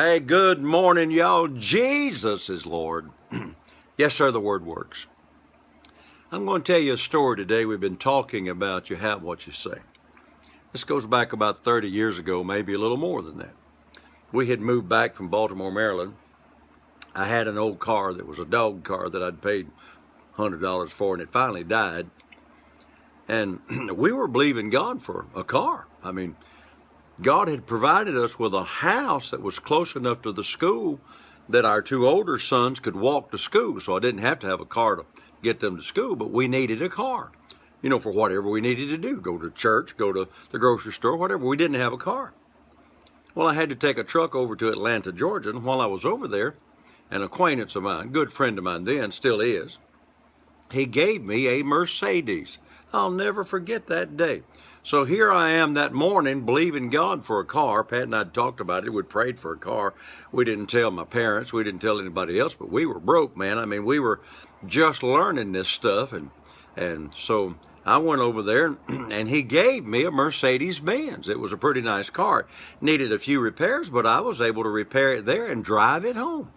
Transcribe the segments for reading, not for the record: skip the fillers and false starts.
Hey, good morning, y'all. Jesus is Lord. Yes, sir, the word works. I'm going to tell you a story today. We've been talking about you have what you say. This goes back about 30 years ago, maybe a little more than that. We had moved back from Baltimore, Maryland. I had an old car that was a dog car that I'd paid $100 for, and it finally died. And we were believing God for a car. I mean, God had provided us with a house that was close enough to the school that our two older sons could walk to school. So I didn't have to have a car to get them to school, but we needed a car, for whatever we needed to do, go to church, go to the grocery store, whatever. We didn't have a car. Well, I had to take a truck over to Atlanta, Georgia. And while I was over there, an acquaintance of mine, good friend of mine then, still is, he gave me a Mercedes. I'll never forget that day. So here I am that morning believing God for a car. Pat and I talked about it. We'd prayed for a car. We didn't tell my parents. We didn't tell anybody else, but we were broke, man. I mean, we were just learning this stuff. And so I went over there and he gave me a Mercedes-Benz. It was a pretty nice car. Needed a few repairs, but I was able to repair it there and drive it home.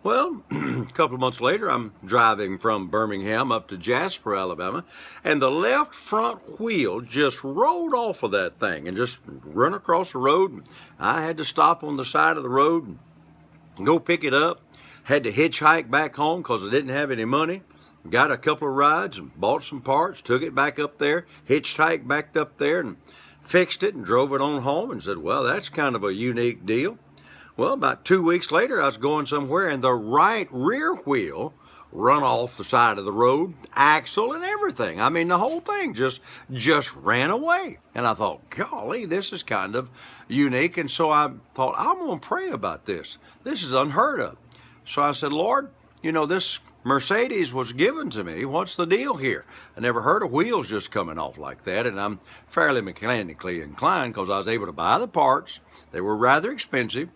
Well, a couple of months later, I'm driving from Birmingham up to Jasper, Alabama, and the left front wheel just rolled off of that thing and just run across the road. I had to stop on the side of the road and go pick it up. Had to hitchhike back home because I didn't have any money. Got a couple of rides and bought some parts, took it back up there, hitchhiked back up there and fixed it and drove it on home and said, well, that's kind of a unique deal. Well, about 2 weeks later, I was going somewhere, and the right rear wheel run off the side of the road, axle and everything. I mean, the whole thing just ran away. And I thought, golly, this is kind of unique. And so I thought, I'm going to pray about this. This is unheard of. So I said, Lord, this Mercedes was given to me. What's the deal here? I never heard of wheels just coming off like that, and I'm fairly mechanically inclined because I was able to buy the parts. They were rather expensive.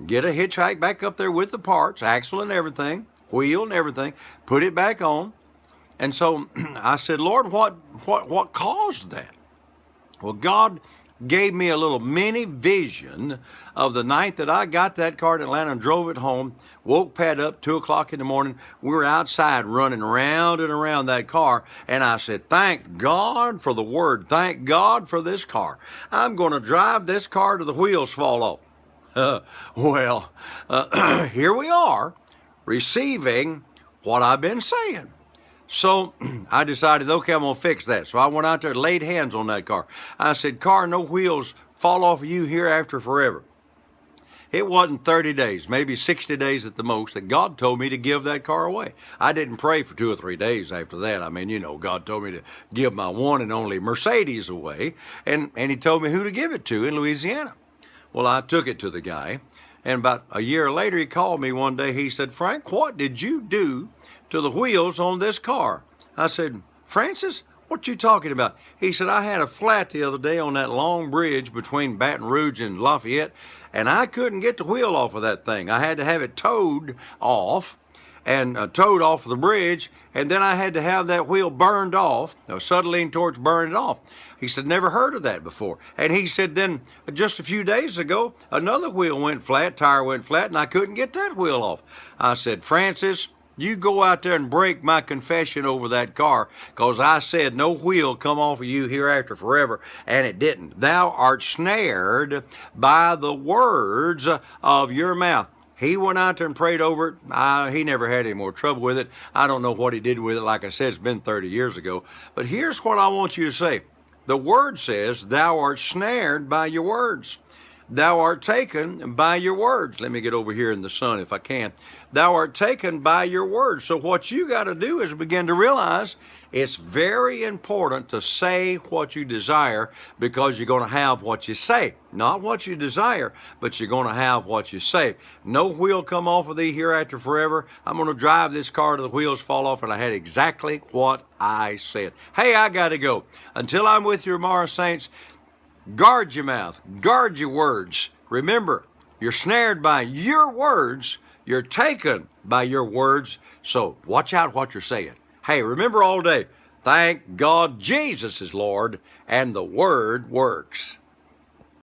Get a hitchhike back up there with the parts, axle and everything, wheel and everything, put it back on. And so I said, Lord, what caused that? Well, God gave me a little mini vision of the night that I got that car in Atlanta and drove it home, woke Pat up 2 o'clock in the morning. We were outside running around and around that car. And I said, thank God for the word. Thank God for this car. I'm going to drive this car till the wheels fall off. Here we are receiving what I've been saying. So I decided, okay, I'm going to fix that. So I went out there and laid hands on that car. I said, car, no wheels fall off of you hereafter forever. It wasn't 30 days, maybe 60 days at the most, that God told me to give that car away. I didn't pray for 2 or 3 days after that. I mean, God told me to give my one and only Mercedes away, and he told me who to give it to in Louisiana. Well, I took it to the guy, and about a year later, he called me one day. He said, Frank, what did you do to the wheels on this car? I said, Francis, what you talking about? He said, I had a flat the other day on that long bridge between Baton Rouge and Lafayette, and I couldn't get the wheel off of that thing. I had to have it towed off the bridge, and then I had to have that wheel burned off, subtly towards burning it off. He said, never heard of that before. And he said, then just a few days ago, another wheel went flat, tire went flat, and I couldn't get that wheel off. I said, Francis, you go out there and break my confession over that car, because I said no wheel come off of you hereafter forever, and it didn't. Thou art snared by the words of your mouth. He went out there and prayed over it. He never had any more trouble with it. I don't know what he did with it. Like I said, it's been 30 years ago. But here's what I want you to say. The word says, thou art snared by your words. Thou art taken by your words. Let me get over here in the sun if I can. Thou art taken by your words. So what you got to do is begin to realize it's very important to say what you desire, because you're going to have what you say. Not what you desire, but you're going to have what you say. No wheel come off of thee hereafter forever. I'm going to drive this car till the wheels fall off, and I had exactly what I said. Hey, I got to go. Until I'm with you tomorrow, saints, guard your mouth, guard your words. Remember, you're snared by your words. You're taken by your words. So watch out what you're saying. Hey, remember all day, thank God Jesus is Lord, and the word works.